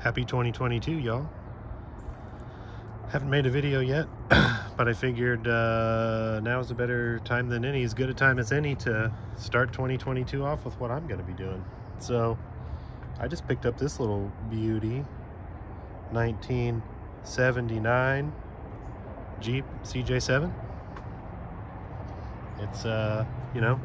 Happy 2022, y'all. Haven't made a video yet, but I figured now is a better time than any, as good a time as any, to start 2022 off with what I'm going to be doing. So I just picked up this little beauty, 1979 Jeep cj7. It's you know,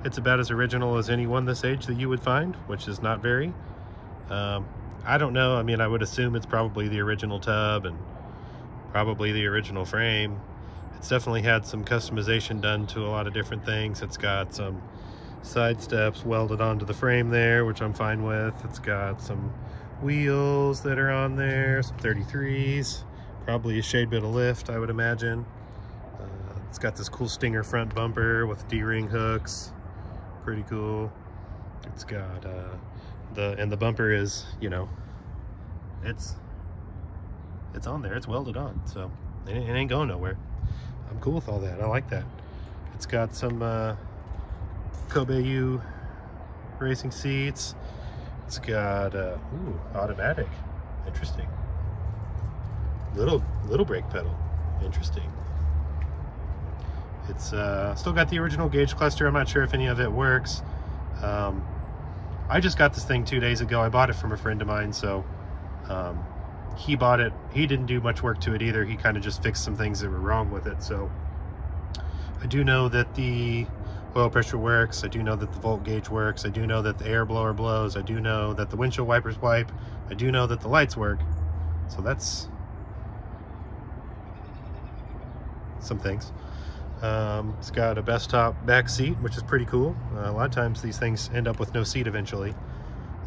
it's about as original as any one this age that you would find, which is not very. I don't know. I mean, I would assume it's probably the original tub and probably the original frame. It's definitely had some customization done to a lot of different things. It's got some side steps welded onto the frame there, which I'm fine with. It's got some wheels that are on there, some 33s, probably a shade bit of lift, I would imagine. It's got this cool Stinger front bumper with D-ring hooks, pretty cool. It's got the bumper is, you know, it's on there, it's welded on, so it ain't going nowhere. I'm cool with all that. I like that. It's got some Kobe racing seats. It's got ooh, automatic, interesting. Little brake pedal, interesting. It's still got the original gauge cluster. I'm not sure if any of it works. I just got this thing 2 days ago. I bought it from a friend of mine, so he bought it. He didn't do much work to it either. He kind of just fixed some things that were wrong with it. So I do know that the oil pressure works. I do know that the volt gauge works. I do know that the air blower blows. I do know that the windshield wipers wipe. I do know that the lights work. So that's some things. It's got a best top back seat, which is pretty cool. A lot of times these things end up with no seat eventually.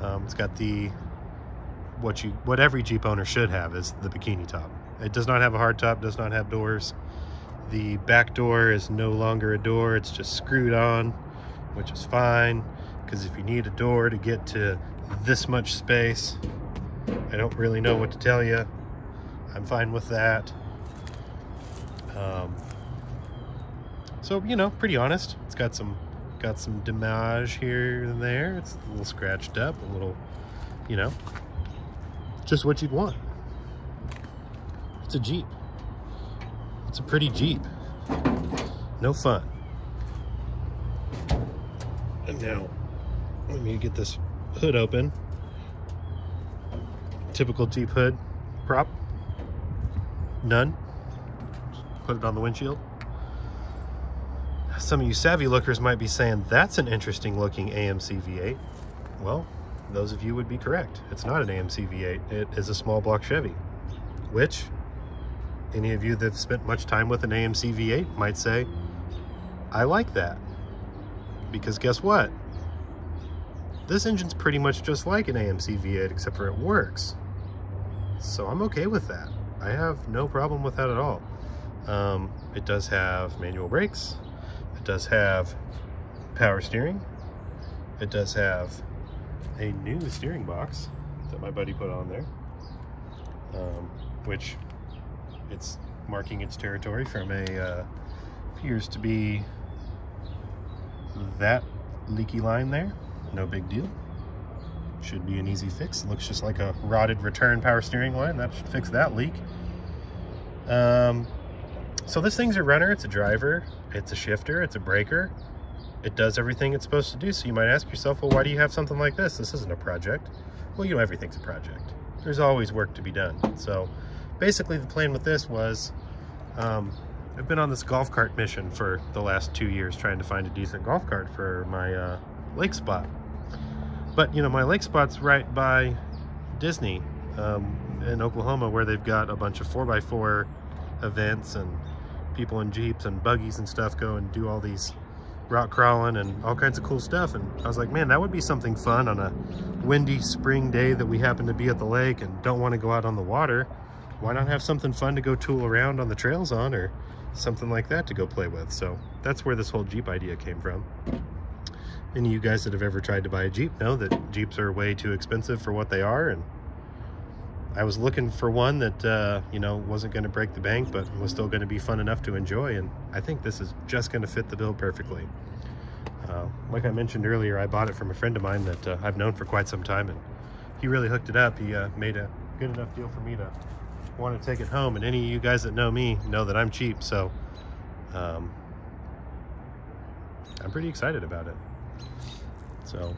It's got the what every Jeep owner should have is the bikini top. It does not have a hard top, does not have doors. The back door is no longer a door, it's just screwed on, which is fine, because if you need a door to get to this much space, I don't really know what to tell you. I'm fine with that. So, you know, pretty honest. It's got some damage here and there. It's a little scratched up, a little, you know, just what you'd want. It's a Jeep. It's a pretty Jeep. No fun. And now, let me get this hood open. Typical Jeep hood prop. None. Put it on the windshield. Some of you savvy lookers might be saying, that's an interesting looking AMC V8. Well, those of you would be correct. It's not an AMC V8. It is a small block Chevy, which any of you that have spent much time with an AMC V8 might say, I like that. Because guess what? This engine's pretty much just like an AMC V8, except for it works. So I'm okay with that. I have no problem with that at all. It does have manual brakes. It does have power steering. It does have a new steering box that my buddy put on there, which it's marking its territory from a appears to be that leaky line there. No big deal. Should be an easy fix. It looks just like a rotted return power steering line. That should fix that leak. So this thing's a runner, it's a driver, it's a shifter, it's a braker. It does everything it's supposed to do. So you might ask yourself, well, why do you have something like this? This isn't a project. Well, you know, everything's a project. There's always work to be done. So basically the plan with this was, I've been on this golf cart mission for the last 2 years trying to find a decent golf cart for my lake spot. But, you know, my lake spot's right by Disney in Oklahoma, where they've got a bunch of 4x4 events and people in Jeeps and buggies and stuff go and do all these rock crawling and all kinds of cool stuff. And I was like, man, that would be something fun on a windy spring day that we happen to be at the lake and don't want to go out on the water. Why not have something fun to go tool around on the trails on, or something like that to go play with? So that's where this whole Jeep idea came from. Any of you guys that have ever tried to buy a Jeep know that Jeeps are way too expensive for what they are, and I was looking for one that, you know, wasn't going to break the bank, but was still going to be fun enough to enjoy, and I think this is just going to fit the bill perfectly. Like I mentioned earlier, I bought it from a friend of mine that I've known for quite some time, and he really hooked it up. He made a good enough deal for me to want to take it home. And any of you guys that know me know that I'm cheap, so I'm pretty excited about it. So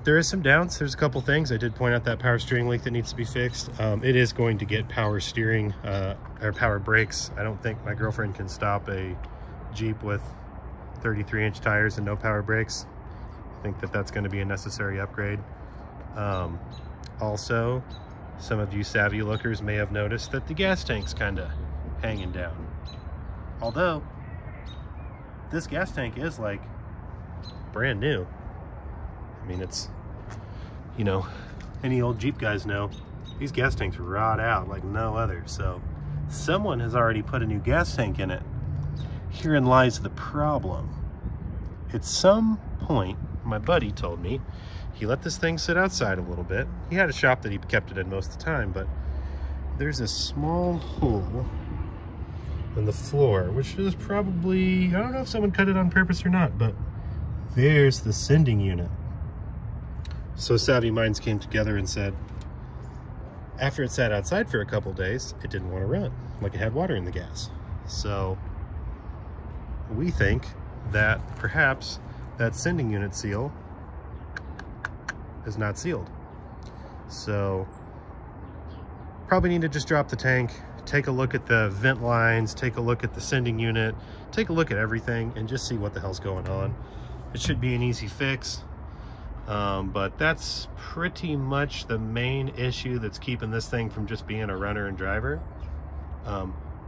there is some downs. There's a couple things. I did point out that power steering leak that needs to be fixed. It is going to get power steering or power brakes. I don't think my girlfriend can stop a Jeep with 33-inch tires and no power brakes. I think that that's going to be a necessary upgrade. Also, some of you savvy lookers may have noticed that the gas tank's kind of hanging down. Although, this gas tank is like brand new. I mean, it's, you know, any old Jeep guys know, these gas tanks rot out like no other. So someone has already put a new gas tank in it. Herein lies the problem. At some point, my buddy told me he let this thing sit outside a little bit. He had a shop that he kept it in most of the time, but there's a small hole in the floor, which is probably, I don't know if someone cut it on purpose or not, but there's the sending unit. So savvy minds came together and said, after it sat outside for a couple days, it didn't want to run, like it had water in the gas. So we think that perhaps that sending unit seal is not sealed. So probably need to just drop the tank, take a look at the vent lines, take a look at the sending unit, take a look at everything and just see what the hell's going on. It should be an easy fix. But that's pretty much the main issue that's keeping this thing from just being a runner and driver.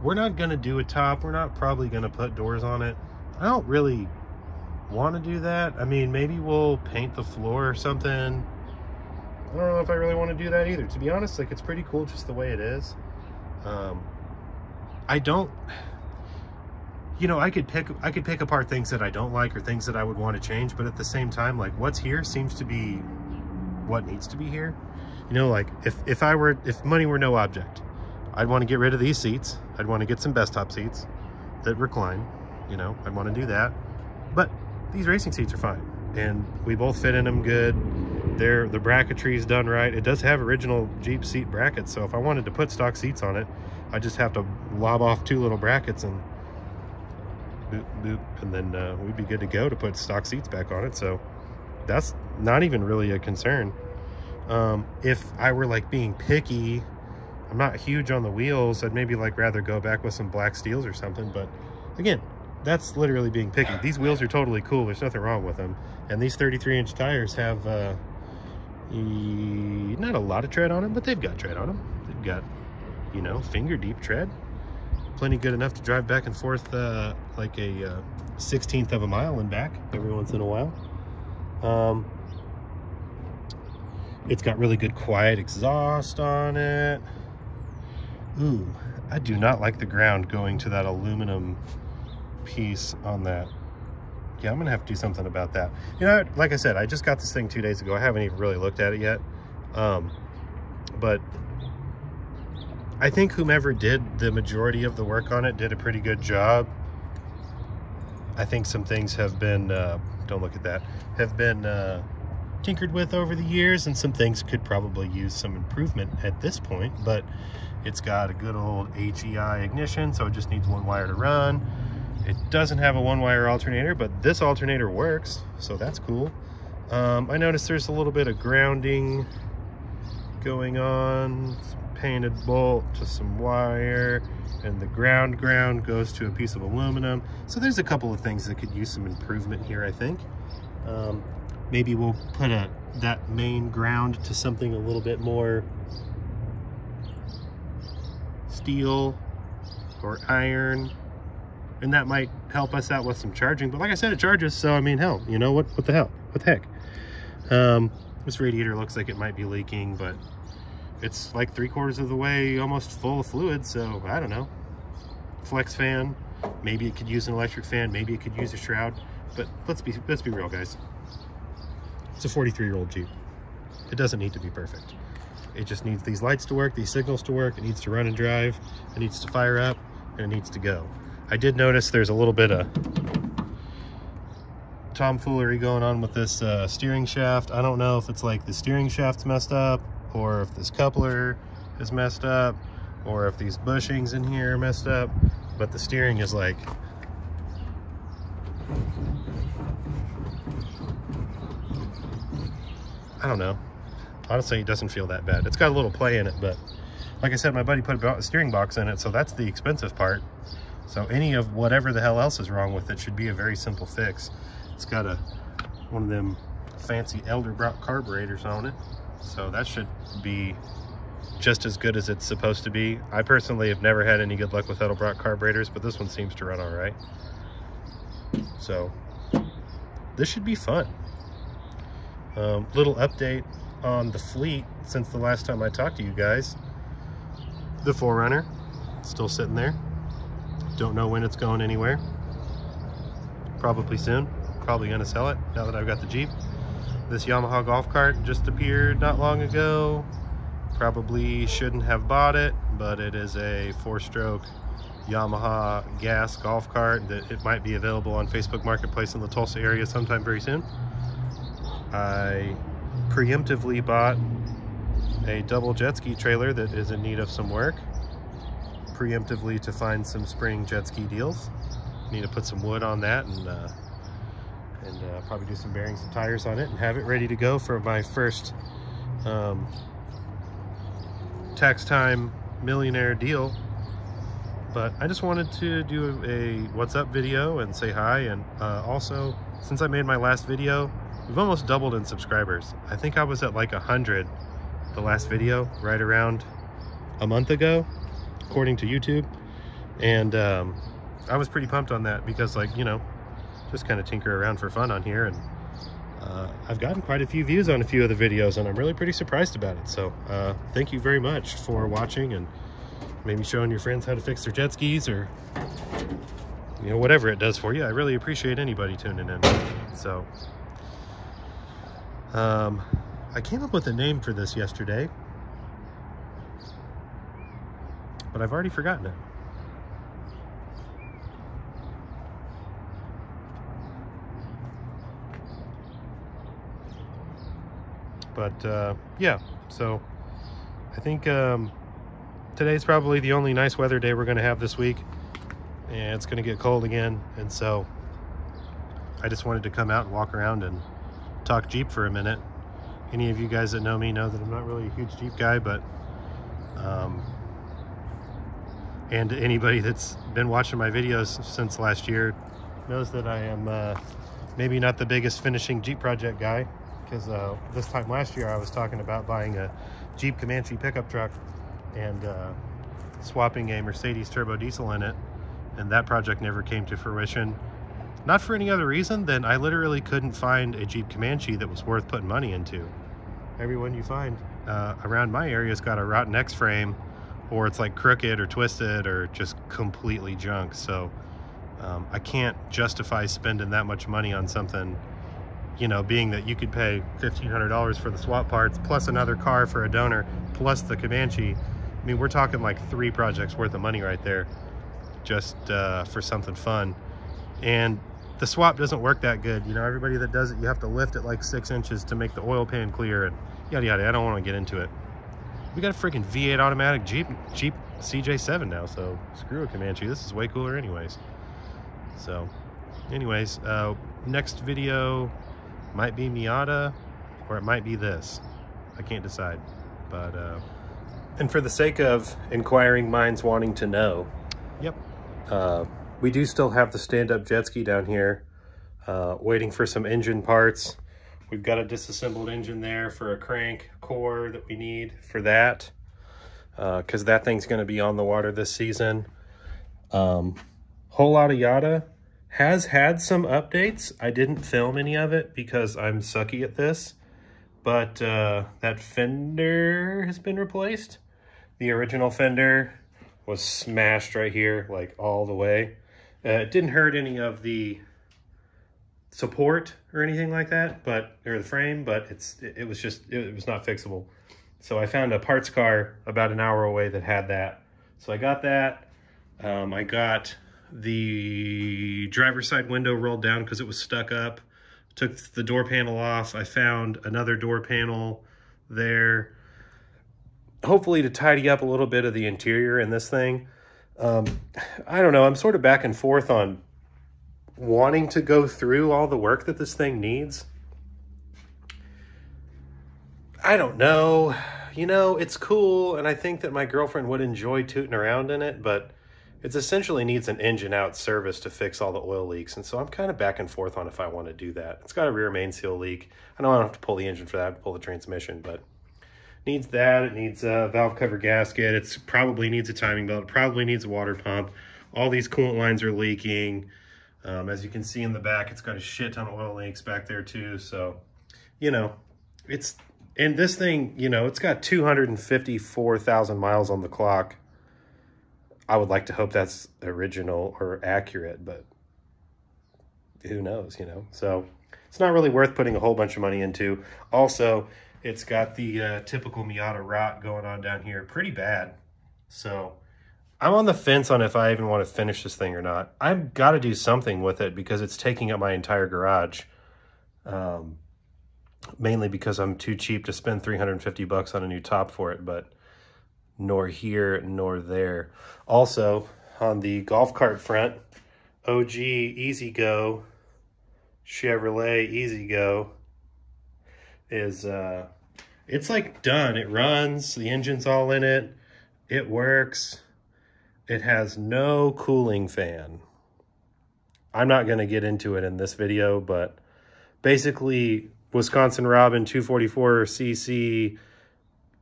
We're not going to do a top. We're not probably going to put doors on it. I don't really want to do that. I mean, maybe we'll paint the floor or something. I don't know if I really want to do that either. To be honest, like, it's pretty cool just the way it is. I don't, you know, I could pick apart things that I don't like or things that I would want to change, but at the same time, like, what's here seems to be what needs to be here. You know, like, if money were no object, I'd want to get rid of these seats. I'd want to get some best top seats that recline. You know, I'd want to do that. But these racing seats are fine, and we both fit in them good. The bracketry's done right. It does have original Jeep seat brackets, so if I wanted to put stock seats on it, I just have to lob off 2 little brackets and boop, boop, and then we'd be good to go to put stock seats back on it. So that's not even really a concern. If I were like being picky, I'm not huge on the wheels. I'd maybe like rather go back with some black steels or something, but again, that's literally being picky. These wheels are totally cool. There's nothing wrong with them. And these 33-inch tires have not a lot of tread on them, but they've got tread on them. They've got, you know, finger deep tread. Plenty good enough to drive back and forth like a 1/16 of a mile and back every once in a while. It's got really good quiet exhaust on it. Ooh, I do not like the ground going to that aluminum piece on that. Yeah, I'm gonna have to do something about that. You know, like I said, I just got this thing 2 days ago. I haven't even really looked at it yet. But I think whomever did the majority of the work on it did a pretty good job. I think some things have been, don't look at that, have been tinkered with over the years, and some things could probably use some improvement at this point, but it's got a good old HEI ignition, so it just needs 1 wire to run. It doesn't have a 1-wire alternator, but this alternator works, so that's cool. I noticed there's a little bit of grounding going on. Some painted bolt to some wire, and the ground goes to a piece of aluminum. So there's a couple of things that could use some improvement here, I think. Maybe we'll put that main ground to something a little bit more steel or iron, and that might help us out with some charging. But like I said, it charges, so I mean, hell, you know, what the hell, what the heck. This radiator looks like it might be leaking, but it's like 3/4 of the way almost full of fluid, so I don't know. Flex fan, maybe it could use an electric fan, maybe it could use a shroud, but let's be real, guys. It's a 43-year-old Jeep. It doesn't need to be perfect. It just needs these lights to work, these signals to work, it needs to run and drive, it needs to fire up, and it needs to go. I did notice there's a little bit of tomfoolery going on with this steering shaft. I don't know if it's like the steering shaft's messed up, or if this coupler is messed up, or if these bushings in here are messed up, but the steering is like, I don't know. Honestly, it doesn't feel that bad. It's got a little play in it, but like I said, my buddy put a steering box in it, so that's the expensive part. So any of whatever the hell else is wrong with it should be a very simple fix. It's got one of them fancy Elderbrock carburetors on it, so that should be just as good as it's supposed to be. I personally have never had any good luck with Elderbrock carburetors, but this one seems to run all right. So this should be fun. Little update on the fleet since the last time I talked to you guys. The 4Runner still sitting there. Don't know when it's going anywhere. Probably soon. Probably gonna sell it now that I've got the Jeep. This Yamaha golf cart just appeared not long ago. Probably shouldn't have bought it, but it is a 4-stroke Yamaha gas golf cart that it might be available on Facebook Marketplace in the Tulsa area sometime very soon. I preemptively bought a double jet ski trailer that is in need of some work, preemptively to find some spring jet ski deals. Need to put some wood on that and probably do some bearings and tires on it and have it ready to go for my first tax time millionaire deal. But I just wanted to do a what's up video and say hi, and also, since I made my last video, we've almost doubled in subscribers. I think I was at like 100 the last video, right around a month ago, according to YouTube. And I was pretty pumped on that because, like, you know, just kind of tinker around for fun on here. And I've gotten quite a few views on a few of the videos, and I'm really pretty surprised about it. So thank you very much for watching and maybe showing your friends how to fix their jet skis, or, you know, whatever it does for you. I really appreciate anybody tuning in. So I came up with a name for this yesterday, but I've already forgotten it. But yeah, so I think today's probably the only nice weather day we're going to have this week, and it's going to get cold again. And so I just wanted to come out and walk around and talk Jeep for a minute. Any of you guys that know me know that I'm not really a huge Jeep guy, but and anybody that's been watching my videos since last year knows that I am maybe not the biggest finishing Jeep project guy, because this time last year I was talking about buying a Jeep Comanche pickup truck and swapping a Mercedes turbo diesel in it, and that project never came to fruition. Not for any other reason than I literally couldn't find a Jeep Comanche that was worth putting money into. Everyone you find around my area's got a rotten X-frame, or it's like crooked or twisted or just completely junk. So I can't justify spending that much money on something, you know, being that you could pay $1,500 for the swap parts, plus another car for a donor, plus the Comanche. I mean, we're talking like 3 projects worth of money right there, just for something fun. And the swap doesn't work that good. You know, everybody that does it, you have to lift it like 6 inches to make the oil pan clear and yada yada. I don't want to get into it. We got a freaking V8 automatic Jeep cj7 now, so screw a Comanche. This is way cooler anyways. So anyways, next video might be Miata, or it might be this. I can't decide. But and for the sake of inquiring minds wanting to know, yep, we do still have the stand-up jet ski down here, waiting for some engine parts. We've got a disassembled engine there for a crank core that we need for that, because that thing's going to be on the water this season. Whole lot of yada has had some updates. I didn't film any of it because I'm sucky at this, but that fender has been replaced. The original fender was smashed right here, like all the way. It didn't hurt any of the support or anything like that, but, or the frame, but it was not fixable. So I found a parts car about an hour away that had that. So I got that. I got the driver's side window rolled down because it was stuck up. Took the door panel off. I found another door panel there, hopefully to tidy up a little bit of the interior in this thing. I don't know. I'm sort of back and forth on wanting to go through all the work that this thing needs. I don't know. You know, it's cool, and I think that my girlfriend would enjoy tooting around in it, but it essentially needs an engine out service to fix all the oil leaks, and so I'm kind of back and forth on if I want to do that. It's got a rear main seal leak. I know I don't have to pull the engine for that, I have to pull the transmission, but needs that. It needs a valve cover gasket. It probably needs a timing belt. It probably needs a water pump. All these coolant lines are leaking. As you can see in the back, it's got a shit ton of oil leaks back there too, so, you know, it's... And this thing, you know, it's got 254,000 miles on the clock. I would like to hope that's original or accurate, but who knows, you know? So it's not really worth putting a whole bunch of money into. Also, it's got the typical Miata rot going on down here pretty bad. So I'm on the fence on if I even want to finish this thing or not. I've got to do something with it because it's taking up my entire garage. Mainly because I'm too cheap to spend 350 bucks on a new top for it, but nor here nor there. Also, on the golf cart front, OG Easy Go, Chevrolet Easy Go is, it's like done. It runs, the engine's all in it, it works. It has no cooling fan. I'm not gonna get into it in this video, but basically, Wisconsin Robin 244cc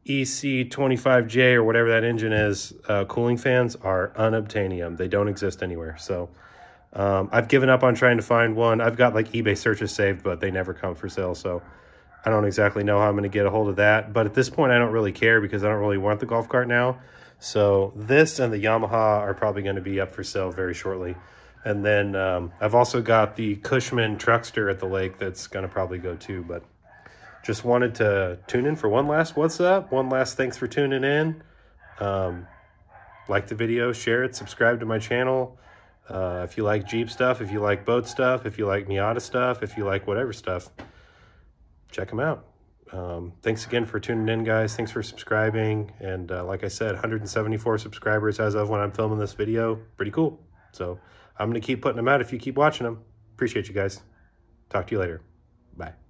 EC25J or whatever that engine is, cooling fans are unobtainium. They don't exist anywhere. So I've given up on trying to find one. I've got like eBay searches saved, but they never come for sale. So I don't exactly know how I'm going to get a hold of that. But at this point, I don't really care because I don't really want the golf cart now. So this and the Yamaha are probably going to be up for sale very shortly. And then I've also got the Cushman Truckster at the lake that's going to probably go too. But just wanted to tune in for one last what's up. One last thanks for tuning in. Like the video, share it, subscribe to my channel. If you like Jeep stuff, if you like boat stuff, if you like Miata stuff, if you like whatever stuff, check them out. Thanks again for tuning in, guys. Thanks for subscribing. And like I said, 174 subscribers as of when I'm filming this video. Pretty cool. So I'm going to keep putting them out if you keep watching them. Appreciate you guys. Talk to you later. Bye.